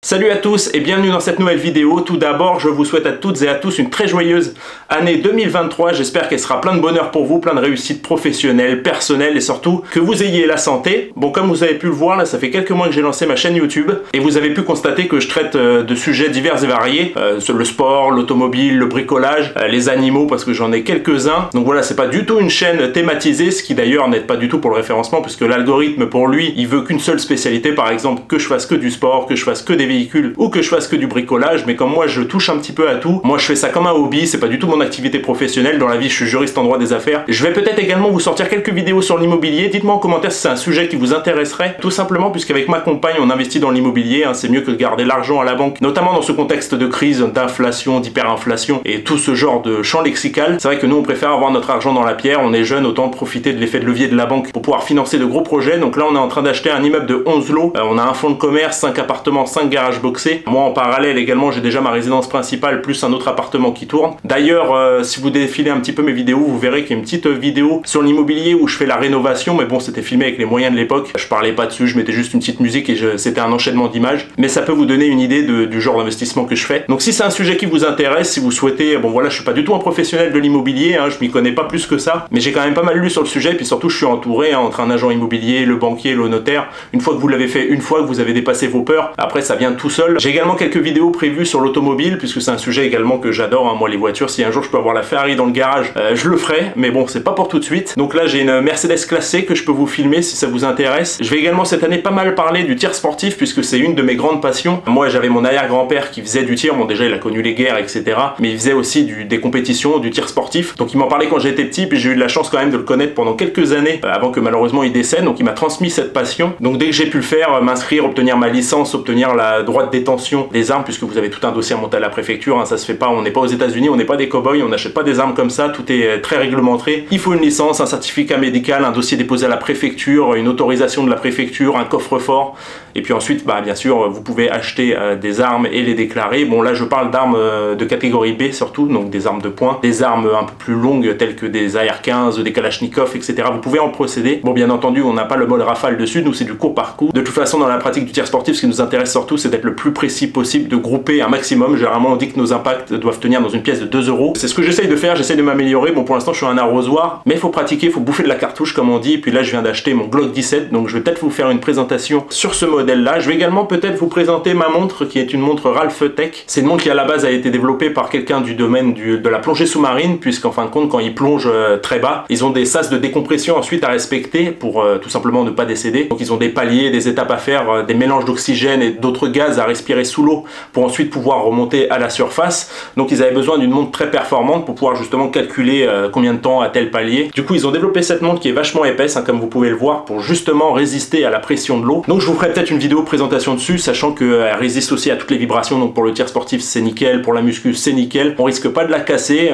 Salut à tous et bienvenue dans cette nouvelle vidéo. Tout d'abord, je vous souhaite à toutes et à tous une très joyeuse année 2023. J'espère qu'elle sera plein de bonheur pour vous, plein de réussite professionnelle, personnelle et surtout que vous ayez la santé. Bon, comme vous avez pu le voir, là, ça fait quelques mois que j'ai lancé ma chaîne YouTube et vous avez pu constater que je traite de sujets divers et variés. Le sport, l'automobile, le bricolage, les animaux parce que j'en ai quelques-uns. Donc voilà, c'est pas du tout une chaîne thématisée, ce qui d'ailleurs n'aide pas du tout pour le référencement puisque l'algorithme pour lui, il veut qu'une seule spécialité, par exemple que je fasse que du sport, que je fasse que des véhicules ou que je fasse que du bricolage, mais comme moi je touche un petit peu à tout, moi je fais ça comme un hobby, c'est pas du tout mon activité professionnelle. Dans la vie je suis juriste en droit des affaires. Je vais peut-être également vous sortir quelques vidéos sur l'immobilier. Dites-moi en commentaire si c'est un sujet qui vous intéresserait, tout simplement puisqu'avec ma compagne on investit dans l'immobilier, hein, c'est mieux que de garder l'argent à la banque, notamment dans ce contexte de crise, d'inflation, d'hyperinflation et tout ce genre de champ lexical. C'est vrai que nous on préfère avoir notre argent dans la pierre, on est jeune, autant profiter de l'effet de levier de la banque pour pouvoir financer de gros projets. Donc là on est en train d'acheter un immeuble de 11 lots, on a un fonds de commerce, 5 appartements, 5 garages boxés. Moi en parallèle également j'ai déjà ma résidence principale plus un autre appartement qui tourne. D'ailleurs si vous défilez un petit peu mes vidéos, vous verrez qu'il y a une petite vidéo sur l'immobilier où je fais la rénovation, mais bon c'était filmé avec les moyens de l'époque, je parlais pas dessus, je mettais juste une petite musique et c'était un enchaînement d'images, mais ça peut vous donner une idée du genre d'investissement que je fais. Donc si c'est un sujet qui vous intéresse, si vous souhaitez, bon voilà, je suis pas du tout un professionnel de l'immobilier, hein, je m'y connais pas plus que ça, mais j'ai quand même pas mal lu sur le sujet, et puis surtout je suis entouré hein, entre un agent immobilier, le banquier, le notaire. Une fois que vous l'avez fait, une fois que vous avez dépassé vos peurs, après ça vient tout seul. J'ai également quelques vidéos prévues sur l'automobile, puisque c'est un sujet également que j'adore, hein, moi les voitures, si un jour je peux avoir la Ferrari dans le garage, je le ferai, mais bon c'est pas pour tout de suite. Donc là j'ai une Mercedes classée que je peux vous filmer si ça vous intéresse. Je vais également cette année pas mal parler du tir sportif, puisque c'est une de mes grandes passions. Moi j'avais mon arrière-grand-père qui faisait du tir, bon déjà il a connu les guerres etc, mais il faisait aussi des compétitions, du tir sportif, donc il m'en parlait quand j'étais petit, puis j'ai eu de la chance quand même de le connaître pendant quelques années, avant que malheureusement il décède, donc il m'a transmis cette passion. Donc dès que j'ai pu le faire, m'inscrire, obtenir ma licence, obtenir la droit de détention des armes, puisque vous avez tout un dossier à monter à la préfecture, hein, ça se fait pas, on n'est pas aux États-Unis, on n'est pas des cow-boys, on n'achète pas des armes comme ça, tout est très réglementé. Il faut une licence, un certificat médical, un dossier déposé à la préfecture, une autorisation de la préfecture, un coffre-fort, et puis ensuite, bah, bien sûr, vous pouvez acheter des armes et les déclarer. Bon là je parle d'armes de catégorie B surtout, donc des armes de poing, des armes un peu plus longues telles que des AR-15, des Kalachnikov, etc. Vous pouvez en procéder. Bon bien entendu, on n'a pas le mode rafale dessus, nous c'est du coup par coup. De toute façon, dans la pratique du tir sportif, ce qui nous intéresse surtout, c'est d'être le plus précis possible, de grouper un maximum. Généralement, on dit que nos impacts doivent tenir dans une pièce de 2 euros. C'est ce que j'essaye de faire, j'essaye de m'améliorer. Bon, pour l'instant, je suis un arrosoir, mais il faut pratiquer, il faut bouffer de la cartouche, comme on dit. Et puis là, je viens d'acheter mon Glock 17, donc je vais peut-être vous faire une présentation sur ce modèle-là. Je vais également peut-être vous présenter ma montre, qui est une montre Ralph Tech. C'est une montre qui, à la base, a été développée par quelqu'un du domaine de la plongée sous-marine, puisqu'en fin de compte, quand ils plongent très bas, ils ont des sas de décompression ensuite à respecter pour tout simplement ne pas décéder. Donc, ils ont des paliers, des étapes à faire, des mélanges d'oxygène et d'autres gaz à respirer sous l'eau pour ensuite pouvoir remonter à la surface. Donc ils avaient besoin d'une montre très performante pour pouvoir justement calculer combien de temps à tel palier. Du coup ils ont développé cette montre qui est vachement épaisse hein, comme vous pouvez le voir, pour justement résister à la pression de l'eau. Donc je vous ferai peut-être une vidéo présentation dessus, sachant qu'elle résiste aussi à toutes les vibrations. Donc pour le tir sportif c'est nickel, pour la muscu c'est nickel, on risque pas de la casser.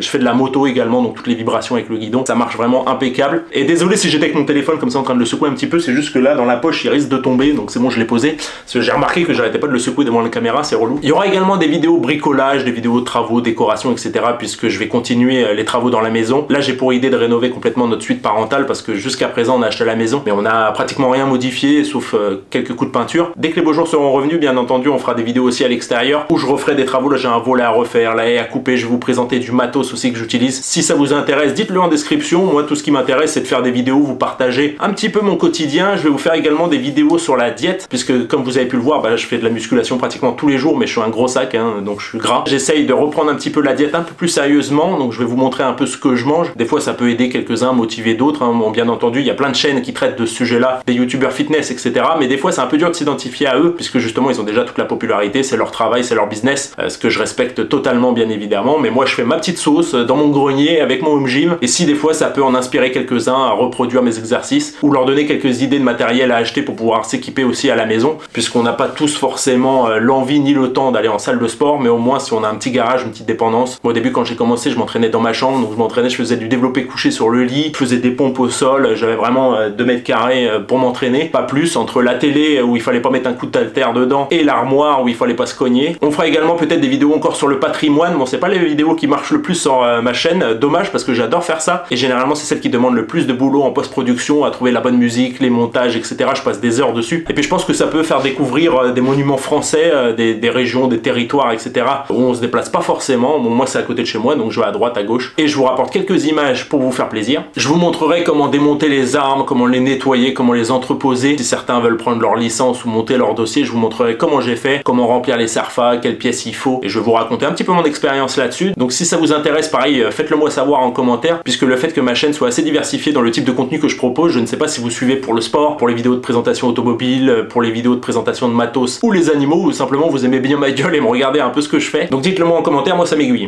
Je fais de la moto également, donc toutes les vibrations avec le guidon, ça marche vraiment impeccable. Et désolé si j'étais avec mon téléphone comme ça en train de le secouer un petit peu, c'est juste que là dans la poche il risque de tomber, donc c'est bon je l'ai posé, parce que j'ai remarqué que j'arrêtais pas de le secouer devant la caméra, c'est relou. Il y aura également des vidéos bricolage, des vidéos de travaux, décoration, etc. puisque je vais continuer les travaux dans la maison. Là j'ai pour idée de rénover complètement notre suite parentale parce que jusqu'à présent on a acheté la maison mais on a pratiquement rien modifié sauf quelques coups de peinture. Dès que les beaux jours seront revenus, bien entendu on fera des vidéos aussi à l'extérieur où je referai des travaux. Là j'ai un volet à refaire, la haie à couper, je vais vous présenter du matos aussi que j'utilise. Si ça vous intéresse, dites-le en description. Moi tout ce qui m'intéresse c'est de faire des vidéos, vous partager un petit peu mon quotidien. Je vais vous faire également des vidéos sur la diète puisque comme vous avez pu le voir, bah, je fais de la musculation pratiquement tous les jours mais je suis un gros sac hein, donc je suis gras. J'essaye de reprendre un petit peu la diète un peu plus sérieusement, donc je vais vous montrer un peu ce que je mange. Des fois ça peut aider quelques-uns, motiver d'autres hein. Bon, bien entendu il y a plein de chaînes qui traitent de ce sujet-là, des youtubeurs fitness etc, mais des fois c'est un peu dur de s'identifier à eux puisque justement ils ont déjà toute la popularité, c'est leur travail, c'est leur business, ce que je respecte totalement bien évidemment, mais moi je fais ma petite sauce dans mon grenier avec mon home gym, et si des fois ça peut en inspirer quelques-uns à reproduire mes exercices ou leur donner quelques idées de matériel à acheter pour pouvoir s'équiper aussi à la maison, puisqu'on n'a pas tous forcément l'envie ni le temps d'aller en salle de sport, mais au moins si on a un petit garage, une petite dépendance. Moi, au début quand j'ai commencé je m'entraînais dans ma chambre, donc je m'entraînais, je faisais du développé couché sur le lit, je faisais des pompes au sol, j'avais vraiment 2 mètres carrés pour m'entraîner, pas plus, entre la télé télé où il fallait pas mettre un coup de haltère dedans et l'armoire où il fallait pas se cogner. On fera également peut-être des vidéos encore sur le patrimoine. Bon, c'est pas les vidéos qui marchent le plus sur ma chaîne, dommage parce que j'adore faire ça et généralement c'est celle qui demande le plus de boulot en post-production, à trouver la bonne musique, les montages, etc. Je passe des heures dessus et puis je pense que ça peut faire découvrir des monuments français, des régions, des territoires, etc. où on se déplace pas forcément. Bon, moi c'est à côté de chez moi donc je vais à droite, à gauche et je vous rapporte quelques images pour vous faire plaisir. Je vous montrerai comment démonter les armes, comment les nettoyer, comment les entreposer. Si certains veulent prendre leur licence ou monter leur dossier, je vous montrerai comment j'ai fait, comment remplir les CERFA, quelles pièces il faut et je vais vous raconter un petit peu mon expérience là-dessus. Donc si ça vous intéresse, pareil, faites-le moi savoir en commentaire puisque le fait que ma chaîne soit assez diversifiée dans le type de contenu que je propose, je ne sais pas si vous suivez pour le sport, pour les vidéos de présentation automobile, pour les vidéos de présentation de matos ou les animaux ou simplement vous aimez bien ma gueule et me regardez un peu ce que je fais. Donc dites-le moi en commentaire, moi ça m'aiguille.